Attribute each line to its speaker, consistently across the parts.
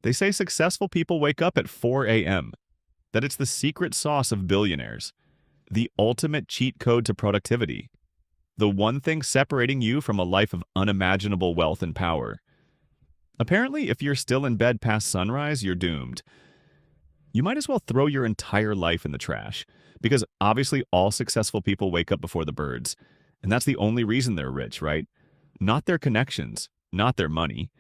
Speaker 1: They say successful people wake up at 4 a.m., that it's the secret sauce of billionaires, the ultimate cheat code to productivity, the one thing separating you from a life of unimaginable wealth and power. Apparently, if you're still in bed past sunrise, you're doomed. You might as well throw your entire life in the trash, because obviously all successful people wake up before the birds, and that's the only reason they're rich, right? Not their connections, not their money,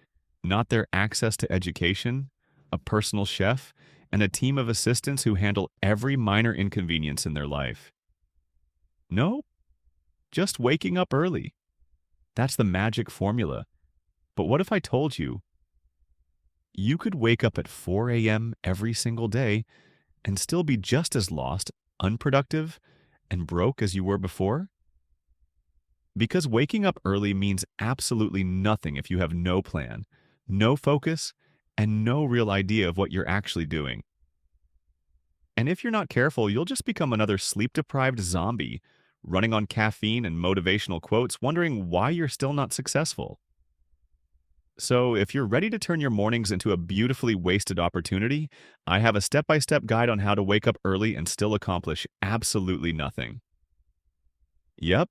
Speaker 1: not their access to education, a personal chef, and a team of assistants who handle every minor inconvenience in their life. No, just waking up early. That's the magic formula. But what if I told you you could wake up at 4 a.m. every single day and still be just as lost, unproductive, and broke as you were before? Because waking up early means absolutely nothing if you have no plan, no focus, and no real idea of what you're actually doing. And if you're not careful, you'll just become another sleep-deprived zombie, running on caffeine and motivational quotes, wondering why you're still not successful. So, if you're ready to turn your mornings into a beautifully wasted opportunity, I have a step-by-step guide on how to wake up early and still accomplish absolutely nothing. Yep,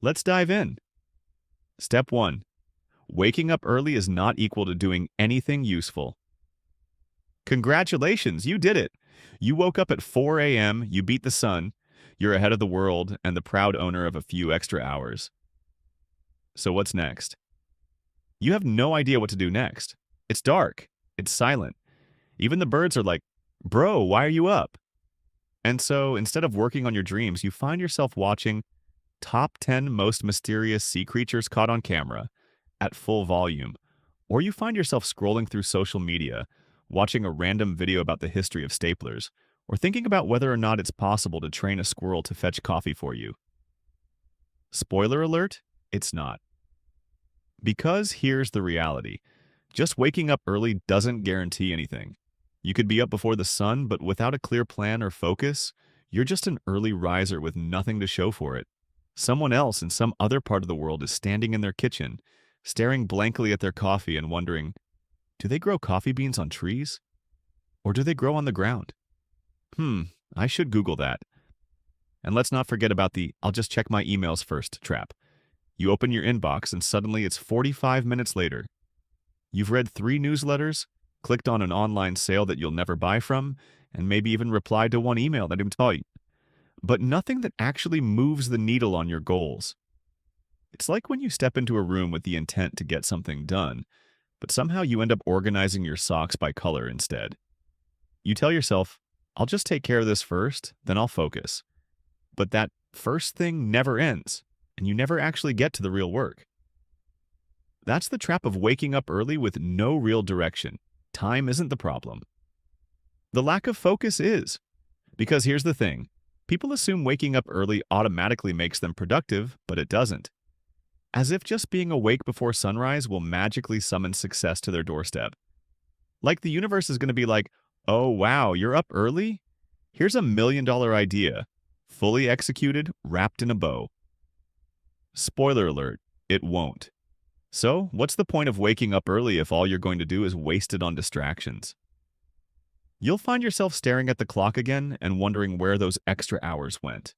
Speaker 1: let's dive in. Step 1. Waking up early is not equal to doing anything useful. Congratulations, you did it! You woke up at 4 a.m., you beat the sun, you're ahead of the world, and the proud owner of a few extra hours. So what's next? You have no idea what to do next. It's dark. It's silent. Even the birds are like, "Bro, why are you up?" And so, instead of working on your dreams, you find yourself watching Top 10 Most Mysterious Sea Creatures Caught on Camera at full volume, or you find yourself scrolling through social media, watching a random video about the history of staplers, or thinking about whether or not it's possible to train a squirrel to fetch coffee for you. Spoiler alert, it's not. Because here's the reality. Just waking up early doesn't guarantee anything. You could be up before the sun, but without a clear plan or focus, you're just an early riser with nothing to show for it. Someone else in some other part of the world is standing in their kitchen, staring blankly at their coffee and wondering, do they grow coffee beans on trees? Or do they grow on the ground? I should Google that. And let's not forget about the "I'll just check my emails first" trap. You open your inbox and suddenly it's 45 minutes later. You've read 3 newsletters, clicked on an online sale that you'll never buy from, and maybe even replied to 1 email that didn't tell you. But nothing that actually moves the needle on your goals. It's like when you step into a room with the intent to get something done, but somehow you end up organizing your socks by color instead. You tell yourself, "I'll just take care of this first, then I'll focus." But that first thing never ends, and you never actually get to the real work. That's the trap of waking up early with no real direction. Time isn't the problem. The lack of focus is. Because here's the thing. People assume waking up early automatically makes them productive, but it doesn't. As if just being awake before sunrise will magically summon success to their doorstep. Like the universe is going to be like, "Oh wow, you're up early? Here's a $1 million idea, fully executed, wrapped in a bow." Spoiler alert, it won't. So, what's the point of waking up early if all you're going to do is waste it on distractions? You'll find yourself staring at the clock again and wondering where those extra hours went.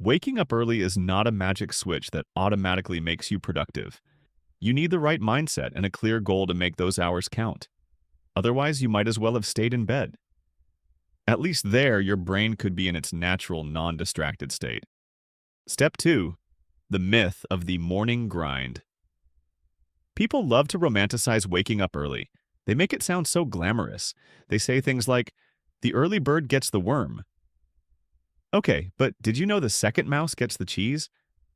Speaker 1: Waking up early is not a magic switch that automatically makes you productive. You need the right mindset and a clear goal to make those hours count. Otherwise, you might as well have stayed in bed. At least there, your brain could be in its natural, non-distracted state. Step 2. The myth of the morning grind. People love to romanticize waking up early. They make it sound so glamorous. They say things like, "The early bird gets the worm." Okay, but did you know the second mouse gets the cheese?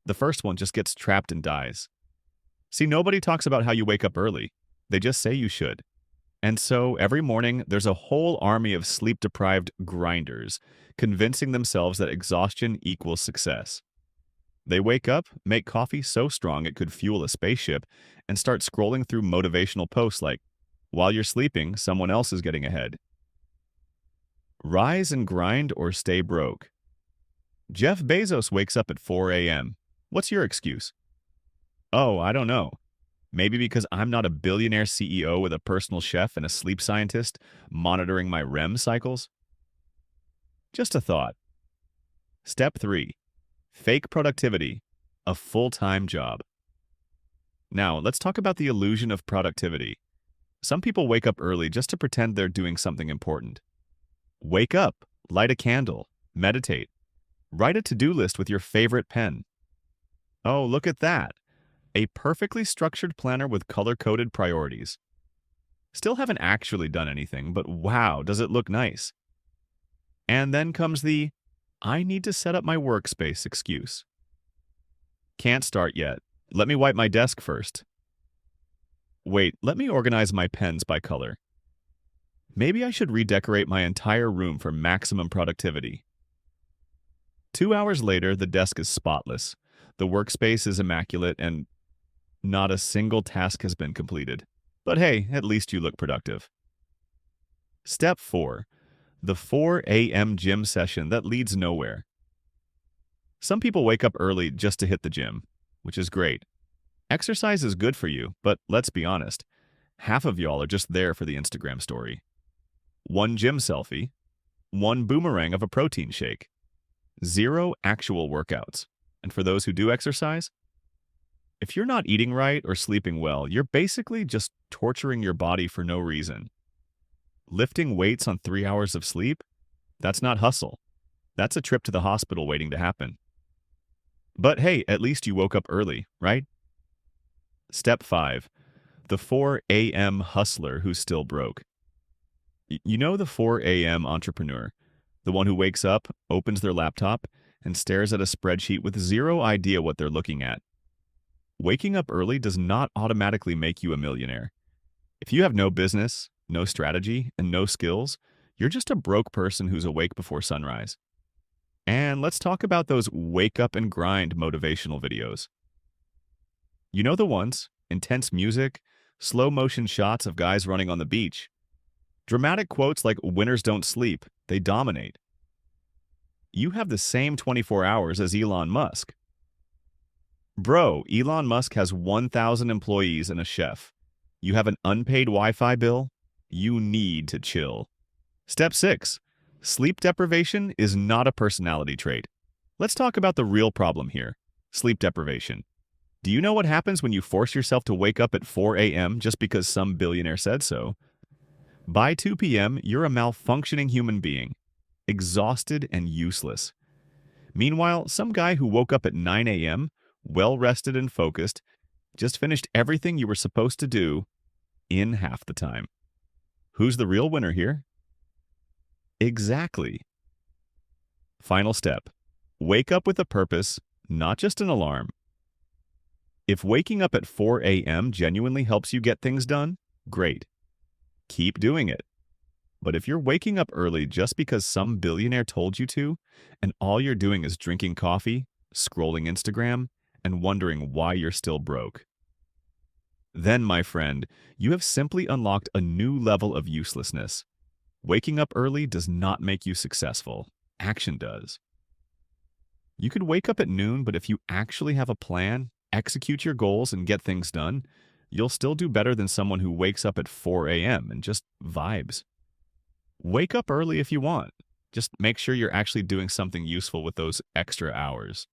Speaker 1: The first one just gets trapped and dies. See, nobody talks about how you wake up early. They just say you should. And so, every morning, there's a whole army of sleep-deprived grinders, convincing themselves that exhaustion equals success. They wake up, make coffee so strong it could fuel a spaceship, and start scrolling through motivational posts like, "While you're sleeping, someone else is getting ahead." Rise and grind or stay broke. Jeff Bezos wakes up at 4 a.m. What's your excuse? "Oh, I don't know." Maybe because I'm not a billionaire CEO with a personal chef and a sleep scientist monitoring my REM cycles? Just a thought. Step 3. Fake productivity, a full-time job. Now, let's talk about the illusion of productivity. Some people wake up early just to pretend they're doing something important. Wake up, light a candle, meditate, write a to-do list with your favorite pen. Oh, look at that. A perfectly structured planner with color-coded priorities. Still haven't actually done anything, but wow, does it look nice. And then comes the, I need to set up my workspace excuse. Can't start yet. Let me wipe my desk first. Wait, let me organize my pens by color. Maybe I should redecorate my entire room for maximum productivity. 2 hours later, the desk is spotless. The workspace is immaculate and not a single task has been completed. But hey, at least you look productive. Step 4. The 4 a.m. gym session that leads nowhere. Some people wake up early just to hit the gym, which is great. Exercise is good for you, but let's be honest, half of y'all are just there for the Instagram story. One gym selfie, one boomerang of a protein shake, 0 actual workouts. And for those who do exercise, if you're not eating right or sleeping well, you're basically just torturing your body for no reason. Lifting weights on 3 hours of sleep? That's not hustle. That's a trip to the hospital waiting to happen. But hey, at least you woke up early, right? Step 5. The 4 a.m. hustler who's still broke. You know the 4 a.m. entrepreneur, the one who wakes up, opens their laptop, and stares at a spreadsheet with 0 idea what they're looking at. Waking up early does not automatically make you a millionaire. If you have no business, no strategy, and no skills, you're just a broke person who's awake before sunrise. And let's talk about those wake up and grind motivational videos. You know the ones, intense music, slow motion shots of guys running on the beach. Dramatic quotes like winners don't sleep, they dominate. You have the same 24 hours as Elon Musk. Bro, Elon Musk has 1,000 employees and a chef. You have an unpaid Wi-Fi bill? You need to chill. Step 6. Sleep deprivation is not a personality trait. Let's talk about the real problem here, sleep deprivation. Do you know what happens when you force yourself to wake up at 4 a.m. just because some billionaire said so? By 2 p.m., you're a malfunctioning human being, exhausted and useless. Meanwhile, some guy who woke up at 9 a.m., well-rested and focused, just finished everything you were supposed to do in half the time. Who's the real winner here? Exactly. Final step. Wake up with a purpose, not just an alarm. If waking up at 4 a.m. genuinely helps you get things done, great. Keep doing it. But if you're waking up early just because some billionaire told you to, and all you're doing is drinking coffee, scrolling Instagram, and wondering why you're still broke, then, my friend, you have simply unlocked a new level of uselessness. Waking up early does not make you successful. Action does. You could wake up at noon, but if you actually have a plan, execute your goals, and get things done, you'll still do better than someone who wakes up at 4 a.m. and just vibes. Wake up early if you want. Just make sure you're actually doing something useful with those extra hours.